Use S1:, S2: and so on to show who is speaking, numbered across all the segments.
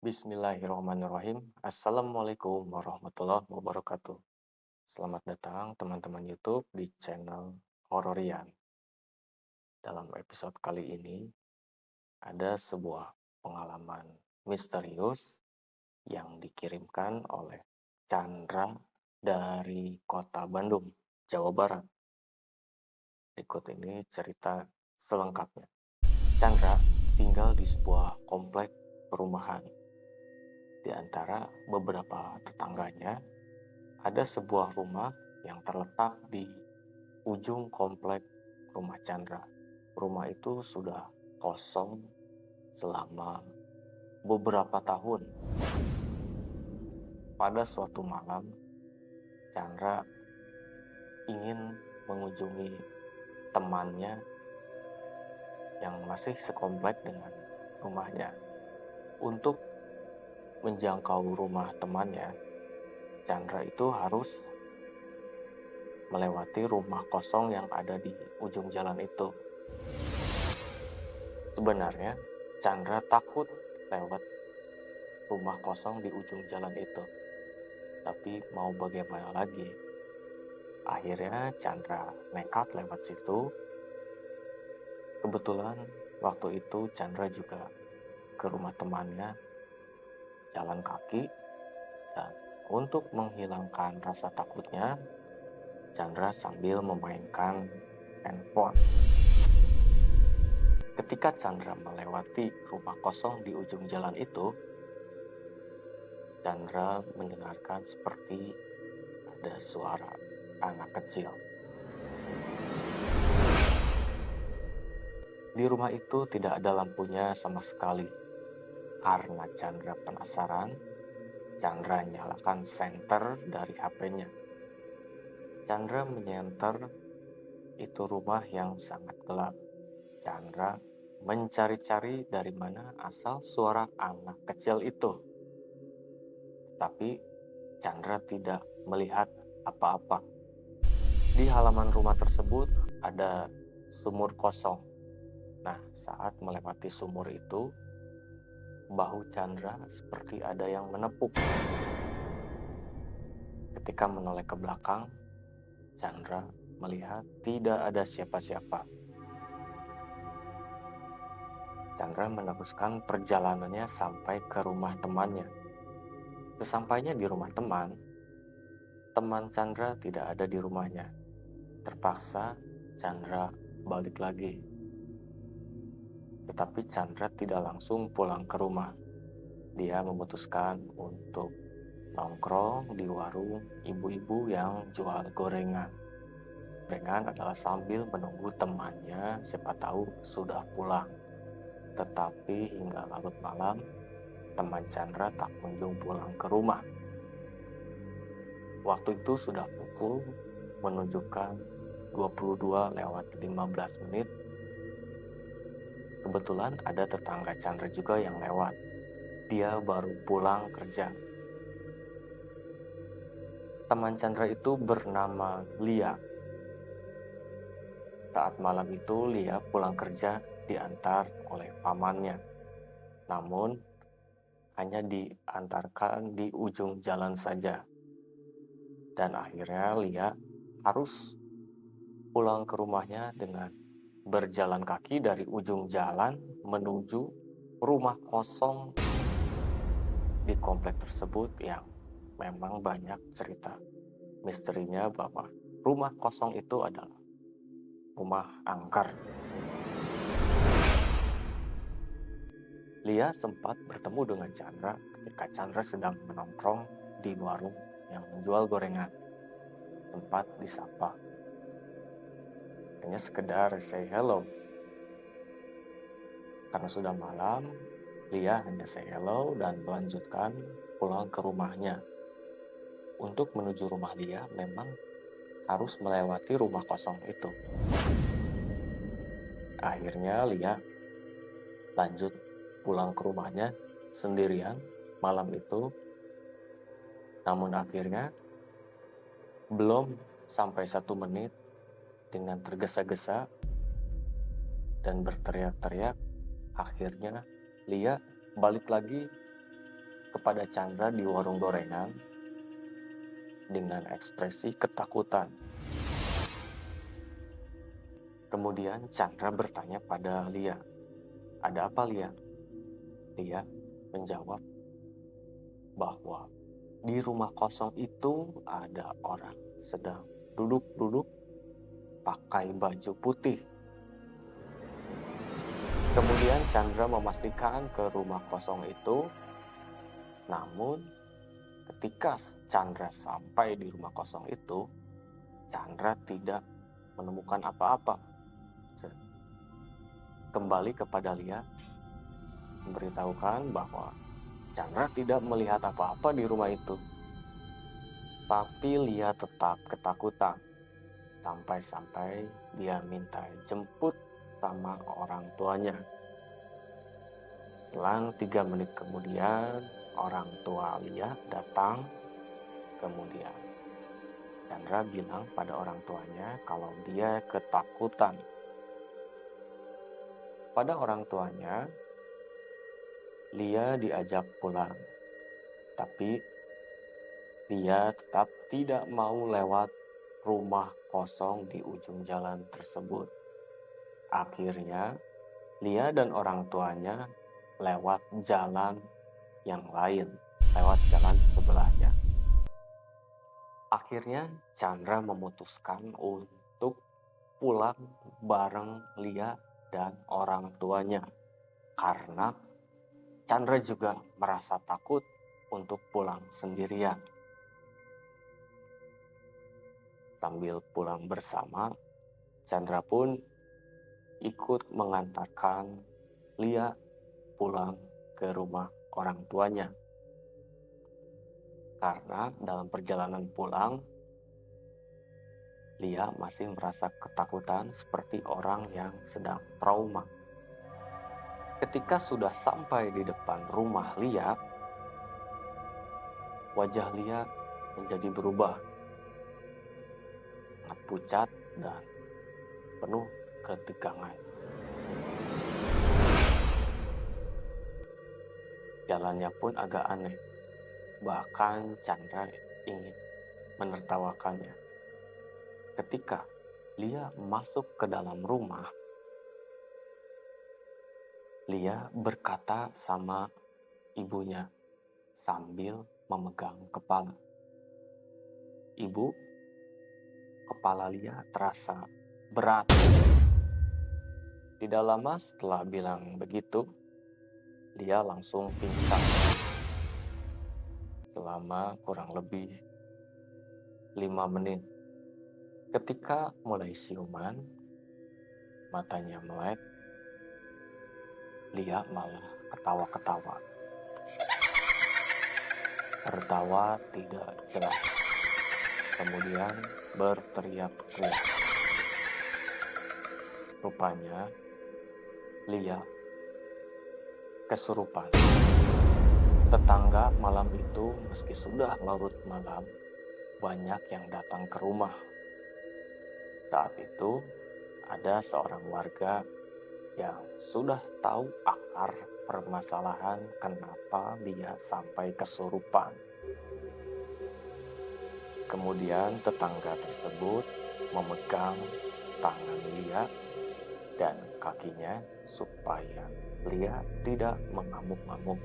S1: Bismillahirrahmanirrahim. Assalamualaikum warahmatullahi wabarakatuh. Selamat datang teman-teman YouTube di channel Hororian. Dalam episode kali ini ada sebuah pengalaman misterius yang dikirimkan oleh Chandra dari kota Bandung, Jawa Barat. Berikut ini cerita selengkapnya. Chandra tinggal di sebuah komplek perumahan. Di antara beberapa tetangganya, ada sebuah rumah yang terletak di ujung komplek rumah Chandra. Rumah itu sudah kosong selama beberapa tahun. Pada suatu malam, Chandra ingin mengunjungi temannya yang masih sekomplek dengan rumahnya. Untuk menjangkau rumah temannya, Chandra itu harus melewati rumah kosong yang ada di ujung jalan itu. Sebenarnya, Chandra takut lewat rumah kosong di ujung jalan itu. Tapi mau bagaimana lagi? Akhirnya Chandra nekat lewat situ. Kebetulan waktu itu Chandra juga ke rumah temannya jalan kaki, dan untuk menghilangkan rasa takutnya, Chandra sambil memainkan handphone. Ketika Chandra melewati rumah kosong di ujung jalan itu, Chandra mendengarkan seperti ada suara anak kecil. Di rumah itu tidak ada lampunya sama sekali. Karena Chandra penasaran, Chandra nyalakan senter dari HP-nya. Chandra menyenter itu rumah yang sangat gelap. Chandra mencari-cari dari mana asal suara anak kecil itu. Tapi Chandra tidak melihat apa-apa. Di halaman rumah tersebut ada sumur kosong. Nah, saat melewati sumur itu, bahu Chandra seperti ada yang menepuk. Ketika menoleh ke belakang, Chandra melihat tidak ada siapa-siapa. Chandra meneruskan perjalanannya sampai ke rumah temannya. Sesampainya di rumah teman Chandra tidak ada di rumahnya. Terpaksa Chandra balik lagi. Tetapi Chandra tidak langsung pulang ke rumah. Dia memutuskan untuk nongkrong di warung ibu-ibu yang jual gorengan. Gorengan adalah sambil menunggu temannya, siapa tahu sudah pulang. Tetapi hingga larut malam, teman Chandra tak kunjung pulang ke rumah. Waktu itu sudah pukul menunjukkan 22:15. Kebetulan ada tetangga Chandra juga yang lewat. Dia baru pulang kerja. Teman Chandra itu bernama Lia. Saat malam itu Lia pulang kerja diantar oleh pamannya. Namun hanya diantarkan di ujung jalan saja. Dan akhirnya Lia harus pulang ke rumahnya dengan berjalan kaki dari ujung jalan menuju rumah kosong di komplek tersebut yang memang banyak cerita misterinya bahwa rumah kosong itu adalah rumah angker. Lia sempat bertemu dengan Chandra ketika Chandra sedang menongkrong di warung yang menjual gorengan. Sempat disapa. Hanya sekedar say hello. Karena sudah malam, Lia hanya say hello dan melanjutkan pulang ke rumahnya. Untuk menuju rumah Lia memang harus melewati rumah kosong itu. Akhirnya Lia lanjut pulang ke rumahnya sendirian malam itu. Namun akhirnya belum sampai 1 menit, dengan tergesa-gesa dan berteriak-teriak, akhirnya Lia balik lagi kepada Chandra di warung gorengan dengan ekspresi ketakutan. Kemudian Chandra bertanya pada Lia, "Ada apa, Lia?" Lia menjawab bahwa di rumah kosong itu ada orang sedang duduk-duduk pakai baju putih. Kemudian Chandra memastikan ke rumah kosong itu, namun ketika Chandra sampai di rumah kosong itu, Chandra tidak menemukan apa-apa. Kembali kepada Lia, memberitahukan bahwa Chandra tidak melihat apa-apa di rumah itu. Tapi Lia tetap ketakutan, sampai-sampai dia minta jemput sama orang tuanya. Selang 3 menit kemudian, orang tua Lia datang. Kemudian Chandra bilang pada orang tuanya kalau dia ketakutan. Pada orang tuanya, Lia diajak pulang, tapi Lia tetap tidak mau lewat rumah kosong di ujung jalan tersebut. Akhirnya, Lia dan orang tuanya lewat jalan yang lain, lewat jalan sebelahnya. Akhirnya, Chandra memutuskan untuk pulang bareng Lia dan orang tuanya, karena Chandra juga merasa takut untuk pulang sendirian. Sambil pulang bersama, Chandra pun ikut mengantarkan Lia pulang ke rumah orang tuanya. Karena dalam perjalanan pulang, Lia masih merasa ketakutan seperti orang yang sedang trauma. Ketika sudah sampai di depan rumah Lia, wajah Lia menjadi berubah, sangat pucat dan penuh ketegangan. Jalannya pun agak aneh, bahkan Chandra ingin menertawakannya. Ketika Lia masuk ke dalam rumah, Lia berkata sama ibunya sambil memegang kepala. "Ibu, kepala Lia terasa berat." Tidak lama setelah bilang begitu, Lia langsung pingsan selama kurang lebih 5 menit. Ketika mulai siuman, matanya melek, Lia malah ketawa-ketawa. Tertawa tidak jelas. Kemudian berteriak-teriak. Rupanya Lia kesurupan. Tetangga malam itu meski sudah larut malam, banyak yang datang ke rumah. Saat itu ada seorang warga yang sudah tahu akar permasalahan kenapa Lia sampai kesurupan. Kemudian tetangga tersebut memegang tangan Lia dan kakinya supaya Lia tidak mengamuk-ngamuk.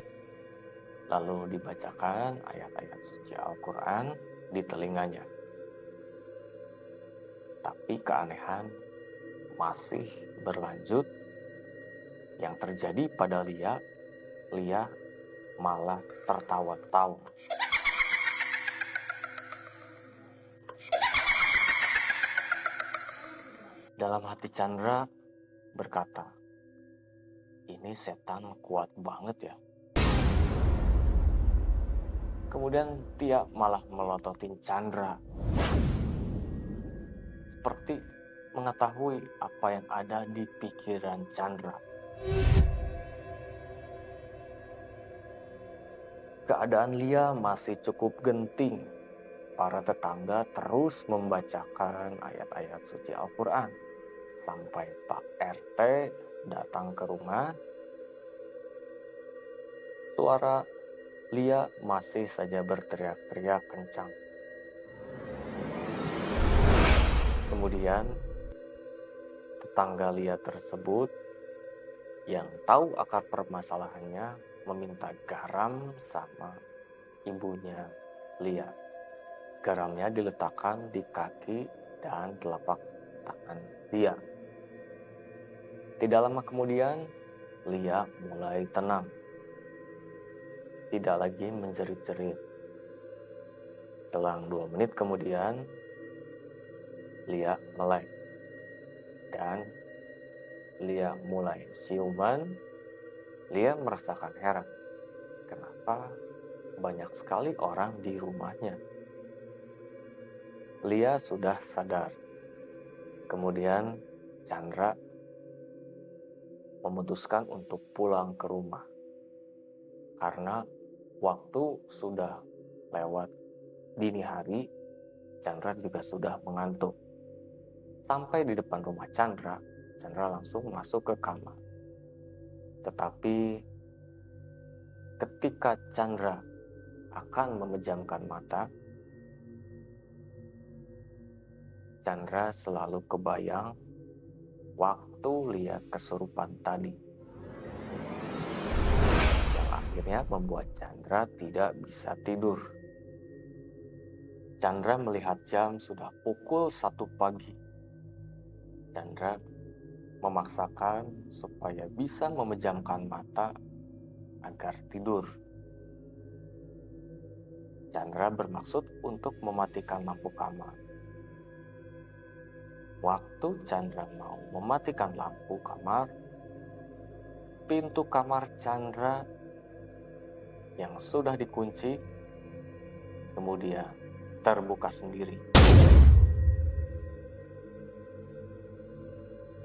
S1: Lalu dibacakan ayat-ayat suci Al-Quran di telinganya. Tapi keanehan masih berlanjut. Yang terjadi pada Lia malah tertawa-tawa. Dalam hati Chandra berkata, "Ini setan kuat banget ya." Kemudian Tia malah melototin Chandra, seperti mengetahui apa yang ada di pikiran Chandra. Keadaan Lia masih cukup genting. Para tetangga terus membacakan ayat-ayat suci Al-Quran. Sampai Pak RT datang ke rumah. Suara Lia masih saja berteriak-teriak kencang. Kemudian, tetangga Lia tersebut yang tahu akar permasalahannya meminta garam sama ibunya Lia. Garamnya diletakkan di kaki dan telapak tangan Lia. Tidak lama kemudian, Lia mulai tenang. Tidak lagi menjerit-jerit. Selang 2 menit kemudian, Lia melek. Dan Lia mulai siuman. Lia merasakan heran. Kenapa banyak sekali orang di rumahnya? Lia sudah sadar. Kemudian Chandra memutuskan untuk pulang ke rumah. Karena waktu sudah lewat dini hari, Chandra juga sudah mengantuk. Sampai di depan rumah Chandra, Chandra langsung masuk ke kamar. Tetapi ketika Chandra akan memejamkan mata, Chandra selalu kebayang waktu lihat kesurupan tadi. Yang akhirnya membuat Chandra tidak bisa tidur. Chandra melihat jam sudah pukul 1 pagi. Chandra memaksakan supaya bisa memejamkan mata agar tidur. Chandra bermaksud untuk mematikan lampu kamar. Waktu Chandra mau mematikan lampu kamar, pintu kamar Chandra yang sudah dikunci kemudian terbuka sendiri.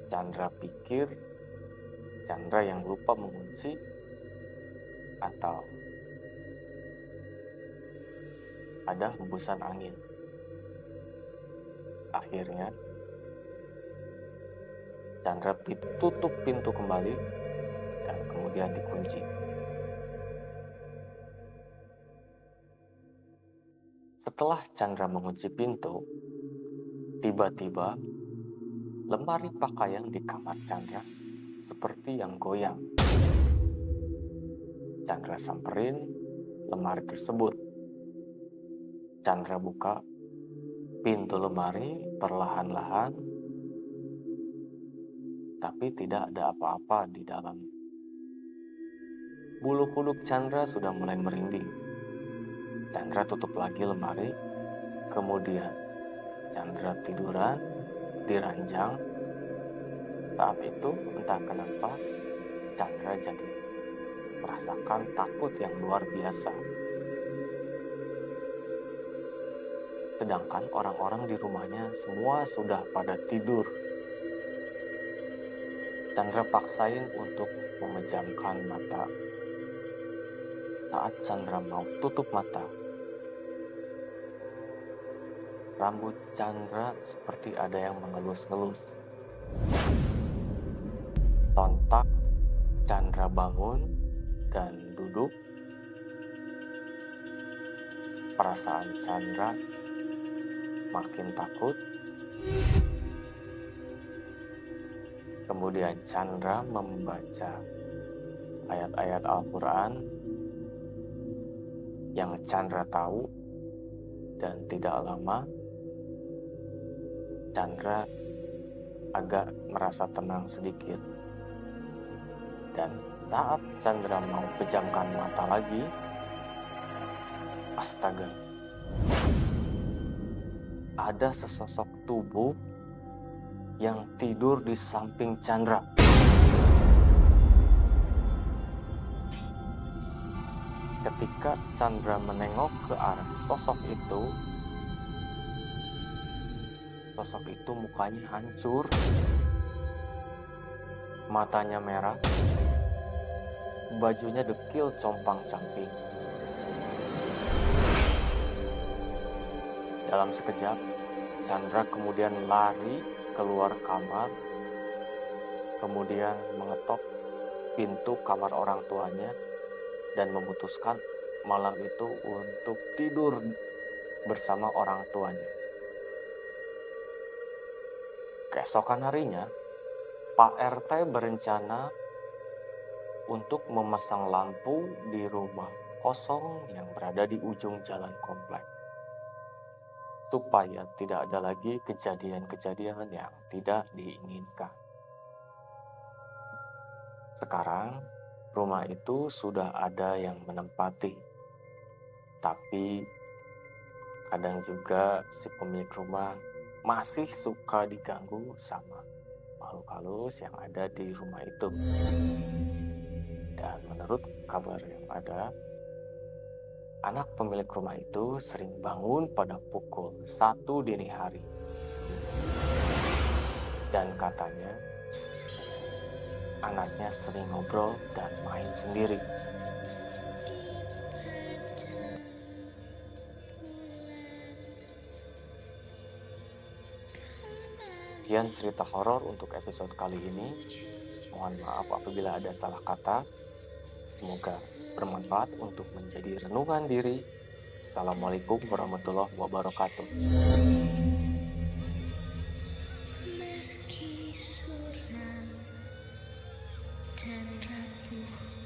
S1: Chandra pikir Chandra yang lupa mengunci atau ada hembusan angin. Akhirnya Chandra tutup pintu kembali dan kemudian dikunci. Setelah Chandra mengunci pintu, tiba-tiba lemari pakaian di kamar Chandra seperti yang goyang. Chandra samperin lemari tersebut. Chandra buka pintu lemari perlahan-lahan, tapi tidak ada apa-apa di dalam. Bulu kuduk Chandra sudah mulai merinding. Chandra tutup lagi lemari, kemudian Chandra tiduran di ranjang. Saat itu entah kenapa Chandra jadi merasakan takut yang luar biasa. Sedangkan orang-orang di rumahnya semua sudah pada tidur. Chandra paksain untuk memejamkan mata. Saat Chandra mau tutup mata, rambut Chandra seperti ada yang mengelus-ngelus. Sontak Chandra bangun dan duduk. Perasaan Chandra makin takut. Kemudian Chandra membaca ayat-ayat Al-Quran yang Chandra tahu, dan tidak lama Chandra agak merasa tenang sedikit. Dan saat Chandra mau pejamkan mata lagi, astaga, ada sesosok tubuh yang tidur di samping Chandra. Ketika Chandra menengok ke arah sosok itu mukanya hancur, matanya merah, bajunya dekil compang-camping. Dalam sekejap, Chandra kemudian lari keluar kamar, kemudian mengetok pintu kamar orang tuanya dan memutuskan malam itu untuk tidur bersama orang tuanya. Keesokan harinya, Pak RT berencana untuk memasang lampu di rumah kosong yang berada di ujung jalan komplek, supaya tidak ada lagi kejadian-kejadian yang tidak diinginkan. Sekarang, rumah itu sudah ada yang menempati, tapi kadang juga si pemilik rumah masih suka diganggu sama makhluk halus yang ada di rumah itu. Dan menurut kabar yang ada, anak pemilik rumah itu sering bangun pada pukul 1 dini hari. Dan katanya, anaknya sering ngobrol dan main sendiri. Sekian cerita horor untuk episode kali ini. Mohon maaf apabila ada salah kata. Semoga bermanfaat untuk menjadi renungan diri. Assalamualaikum warahmatullahi wabarakatuh.
S2: Meski suram dan rapuh